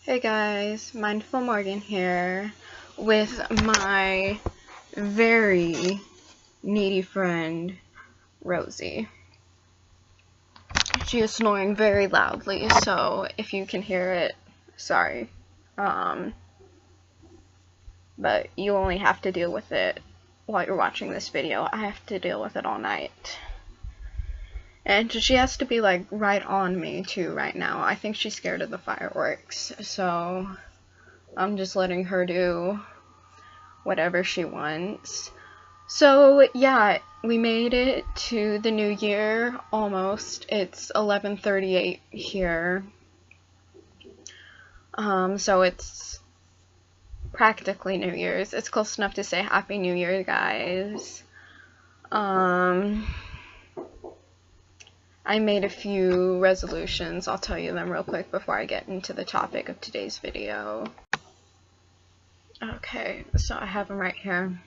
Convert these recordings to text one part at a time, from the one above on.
Hey guys, Mindful Morgan here with my very needy friend, Rosie. She is snoring very loudly, so if you can hear it, sorry. But you only have to deal with it while you're watching this video. I have to deal with it all night. And she has to be like right on me too right now. I think she's scared of the fireworks, so I'm just letting her do whatever she wants. So yeah, we made it to the new year almost. It's 11:38 here. So it's practically New Year's. It's close enough to say Happy New Year, guys. I made a few resolutions. I'll tell you them real quick before I get into the topic of today's video. Okay, so I have them right here.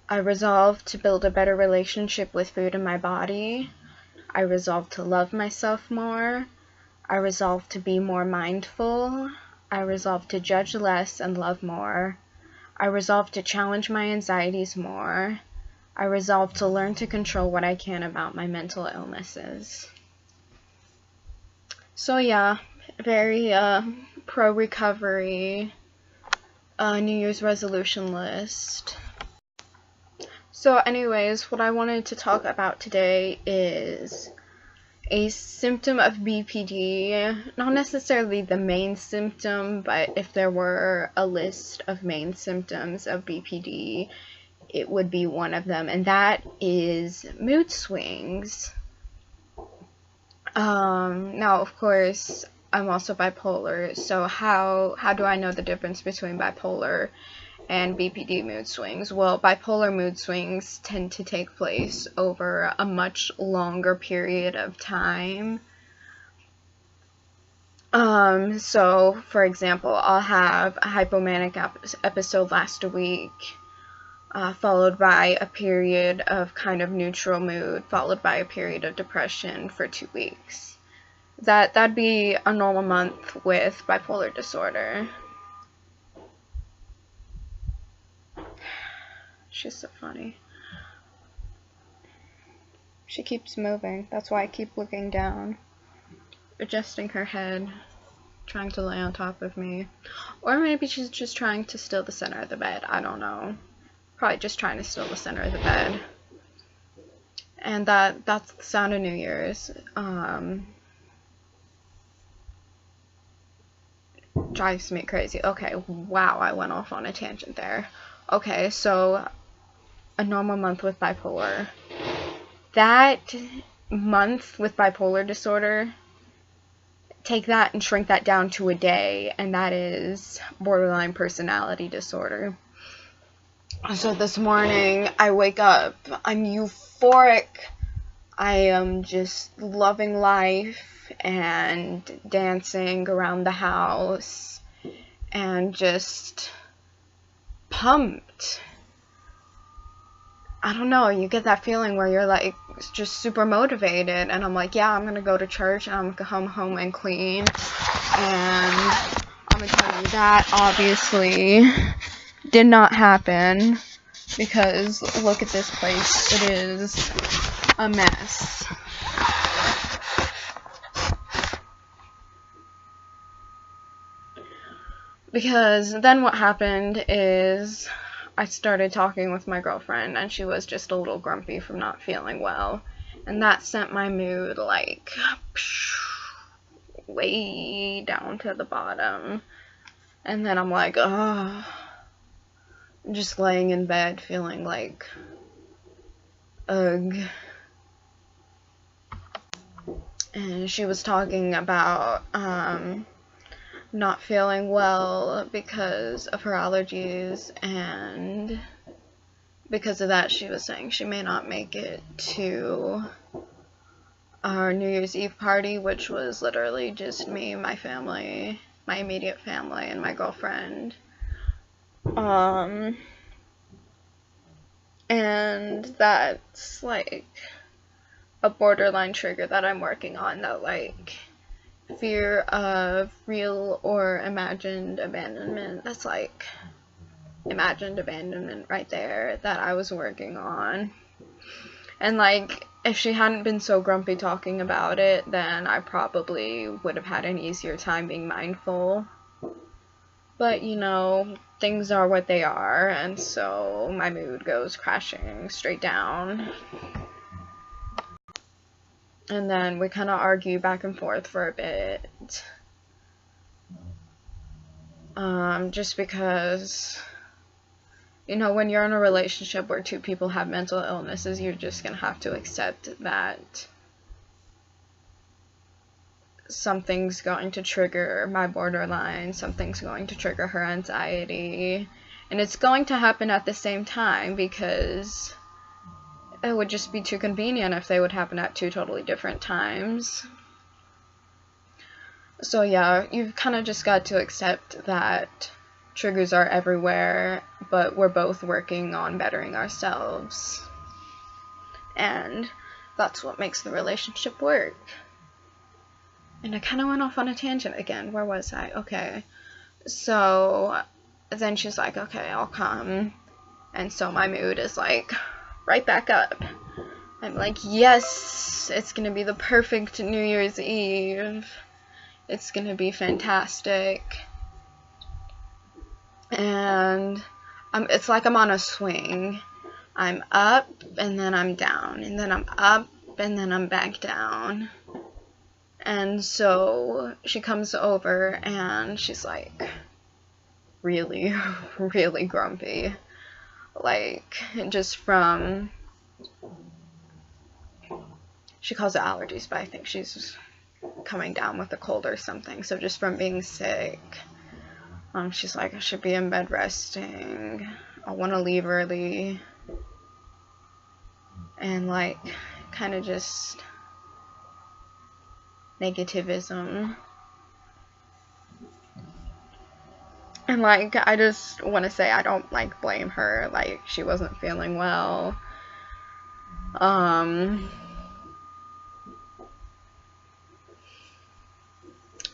I resolved to build a better relationship with food in my body. I resolved to love myself more. I resolved to be more mindful. I resolved to judge less and love more. I resolved to challenge my anxieties more. I resolved to learn to control what I can about my mental illnesses. So yeah, very pro-recovery New Year's resolution list. So anyways, what I wanted to talk about today is a symptom of BPD, not necessarily the main symptom, but if there were a list of main symptoms of BPD, it would be one of them, and that is mood swings. Now, of course, I'm also bipolar, so how do I know the difference between bipolar and BPD mood swings? Well, bipolar mood swings tend to take place over a much longer period of time. So, for example, I'll have a hypomanic episode last week, followed by a period of kind of neutral mood, followed by a period of depression for 2 weeks. That'd be a normal month with bipolar disorder. She's so funny. She keeps moving. That's why I keep looking down, adjusting her head, trying to lay on top of me. Or maybe she's just trying to steal the center of the bed. I don't know. Probably just trying to steal the center of the bed. And that's the sound of New Year's. Drives me crazy. Okay, wow, I went off on a tangent there. Okay, so a normal month with bipolar. That month with bipolar disorder, take that and shrink that down to a day, and that is borderline personality disorder. So this morning, I wake up, I'm euphoric, I am just loving life and dancing around the house and just pumped. I don't know, you get that feeling where you're like just super motivated, and I'm like, yeah, I'm gonna go to church and I'm gonna come home and clean. And I'm gonna tell you that obviously did not happen, because look at this place, it is a mess. Because then what happened is I started talking with my girlfriend, and she was just a little grumpy from not feeling well, and that sent my mood like way down to the bottom. And then I'm like, oh, just laying in bed feeling like, ugh. And she was talking about not feeling well because of her allergies, and because of that she was saying she may not make it to our New Year's Eve party, which was literally just me, my family, my immediate family, and my girlfriend. And that's like a borderline trigger that I'm working on, that like fear of real or imagined abandonment. That's like imagined abandonment right there that I was working on. And like, if she hadn't been so grumpy talking about it, then I probably would have had an easier time being mindful. But, you know, things are what they are, and so my mood goes crashing straight down. And then we kind of argue back and forth for a bit. Just because, you know, when you're in a relationship where two people have mental illnesses, you're just gonna have to accept that something's going to trigger my borderline, something's going to trigger her anxiety, and it's going to happen at the same time because it would just be too convenient if they would happen at two totally different times. So yeah, you've kind of just got to accept that triggers are everywhere, but we're both working on bettering ourselves. And that's what makes the relationship work. And I kind of went off on a tangent again. Where was I? Okay. So then she's like, okay, I'll come. And so my mood is like right back up. I'm like, yes, it's going to be the perfect New Year's Eve. It's going to be fantastic. And it's like I'm on a swing. I'm up, and then I'm down. And then I'm up, and then I'm back down. And so she comes over, and she's like really, really grumpy. Like, just from, she calls it allergies, but I think she's coming down with a cold or something. So just from being sick, she's like, I should be in bed resting. I want to leave early. And like, kind of just negativism. And like, I just want to say I don't like blame her. Like, she wasn't feeling well.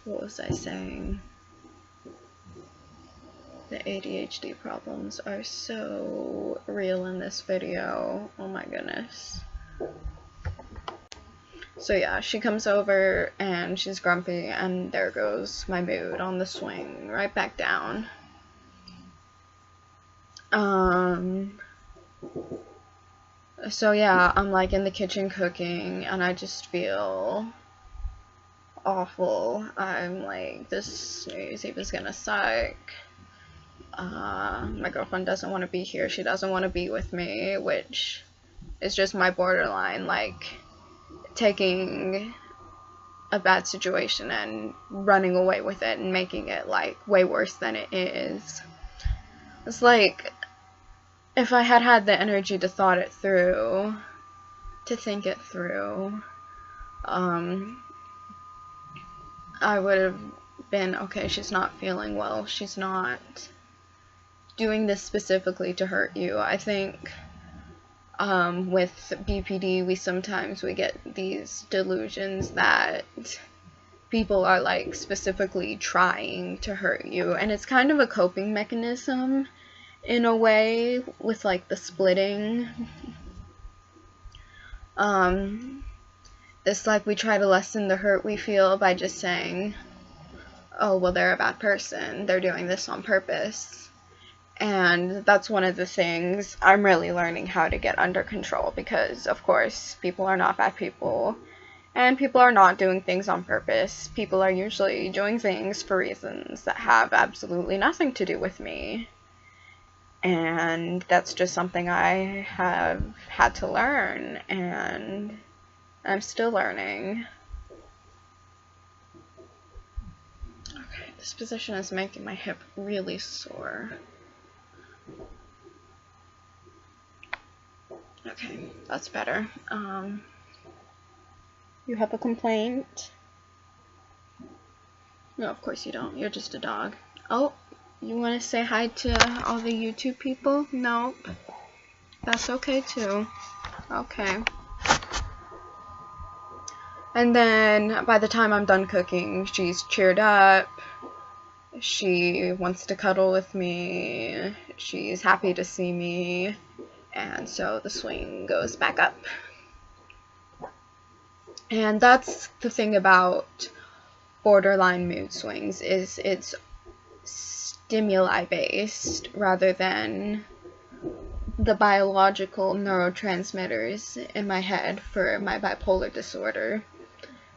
What was I saying? The ADHD problems are so real in this video. Oh my goodness. So yeah, she comes over and she's grumpy, and there goes my mood on the swing, right back down. So yeah, I'm like in the kitchen cooking, and I just feel awful. I'm like, this New Year's Eve is gonna suck. My girlfriend doesn't want to be here. She doesn't want to be with me, which is just my borderline, like taking a bad situation and running away with it and making it like way worse than it is. It's like, if I had had the energy to thought it through, to think it through, I would have been, okay, she's not feeling well, she's not doing this specifically to hurt you. I think with BPD, we get these delusions that people are like specifically trying to hurt you, and it's kind of a coping mechanism in a way with like the splitting. It's like we try to lessen the hurt we feel by just saying, oh, well, they're a bad person, they're doing this on purpose. And that's one of the things I'm really learning how to get under control, because, of course, people are not bad people, and people are not doing things on purpose. People are usually doing things for reasons that have absolutely nothing to do with me. And that's just something I have had to learn, and I'm still learning. Okay, this position is making my hip really sore. Okay, that's better. You have a complaint? No, of course you don't. You're just a dog. Oh, you want to say hi to all the YouTube people? Nope. That's okay too. Okay. And then by the time I'm done cooking, she's cheered up, she wants to cuddle with me, she's happy to see me, and so the swing goes back up. And that's the thing about borderline mood swings, is it's stimuli based rather than the biological neurotransmitters in my head for my bipolar disorder.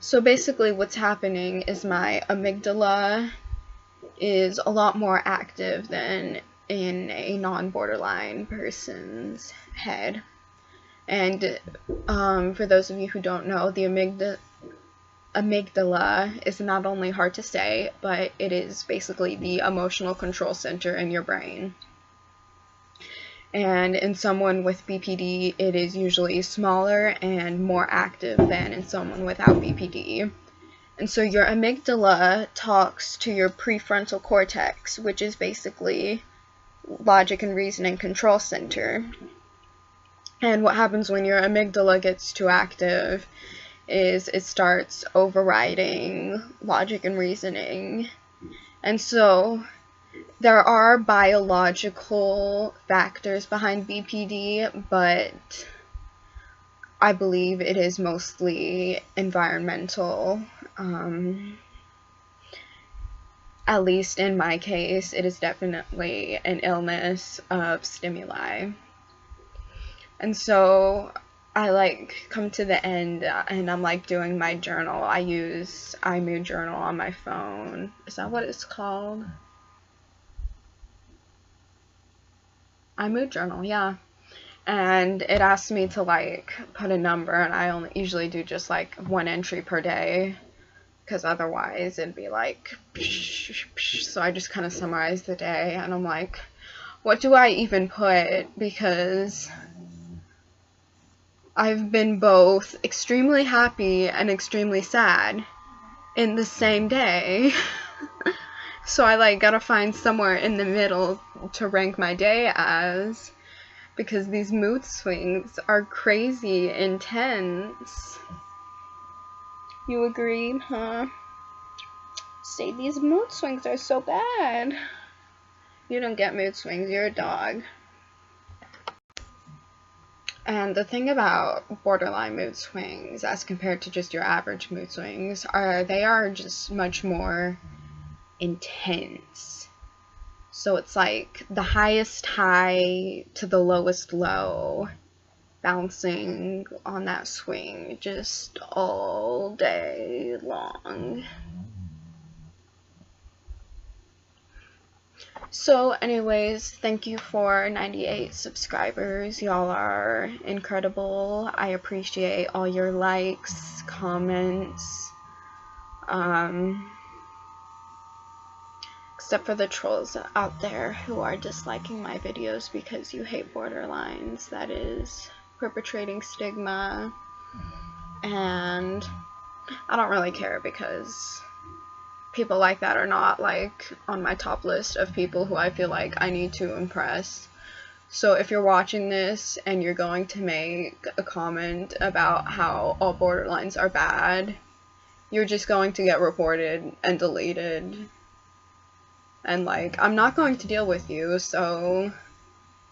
So basically what's happening is my amygdala is a lot more active than in a non-borderline person's head. And for those of you who don't know, the amygdala is not only hard to say, but it is basically the emotional control center in your brain. And in someone with BPD, it is usually smaller and more active than in someone without BPD. And so your amygdala talks to your prefrontal cortex, which is basically logic and reasoning control center. And what happens when your amygdala gets too active is it starts overriding logic and reasoning. And so there are biological factors behind BPD, but I believe it is mostly environmental. At least in my case, it is definitely an illness of stimuli. And so I come to the end and I'm doing my journal. I use iMood Journal on my phone. Is that what it's called? iMood Journal, yeah. And it asks me to put a number, and I usually do just one entry per day, because otherwise it'd be so I just kind of summarize the day, and I'm like, what do I even put? Because I've been both extremely happy and extremely sad in the same day. So I gotta find somewhere in the middle to rank my day as, because these mood swings are crazy intense. You agree, huh? Say these mood swings are so bad. You don't get mood swings, you're a dog. And the thing about borderline mood swings, as compared to just your average mood swings, they are just much more intense. So it's the highest high to the lowest low, bouncing on that swing just all day long. So anyways, thank you for 98 subscribers. Y'all are incredible. I appreciate all your likes, comments, except for the trolls out there who are disliking my videos because you hate borderlines. That is perpetrating stigma, and I don't really care, because people like that are not on my top list of people who I feel like I need to impress. So if you're watching this and you're going to make a comment about how all borderlines are bad, you're just going to get reported and deleted. And I'm not going to deal with you, so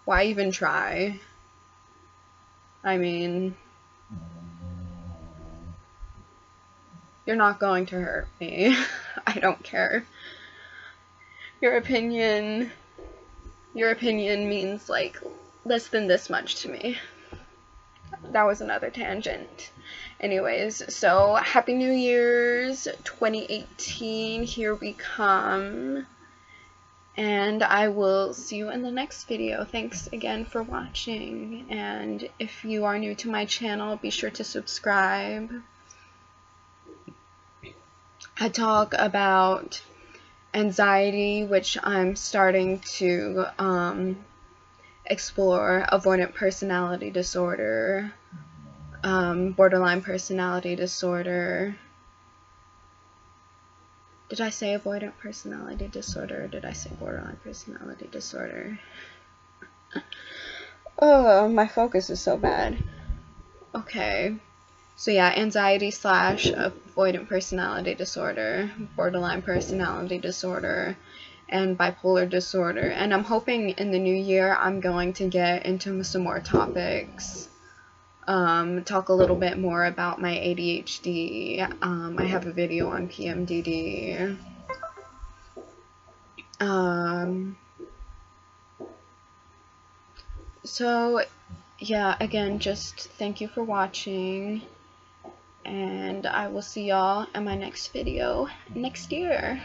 why even try? I mean, you're not going to hurt me. I don't care. Your opinion means less than this much to me. That was another tangent. Anyways, so Happy New Year's 2018, here we come. And I will see you in the next video. Thanks again for watching, and if you are new to my channel, be sure to subscribe. I talk about anxiety, which I'm starting to explore, avoidant personality disorder, borderline personality disorder. Did I say avoidant personality disorder, or did I say borderline personality disorder? Oh, my focus is so bad. Okay. So yeah, anxiety / avoidant personality disorder, borderline personality disorder, and bipolar disorder. And I'm hoping in the new year I'm going to get into some more topics. Talk a little bit more about my ADHD. I have a video on PMDD. So yeah, again, just thank you for watching, and I will see y'all in my next video next year.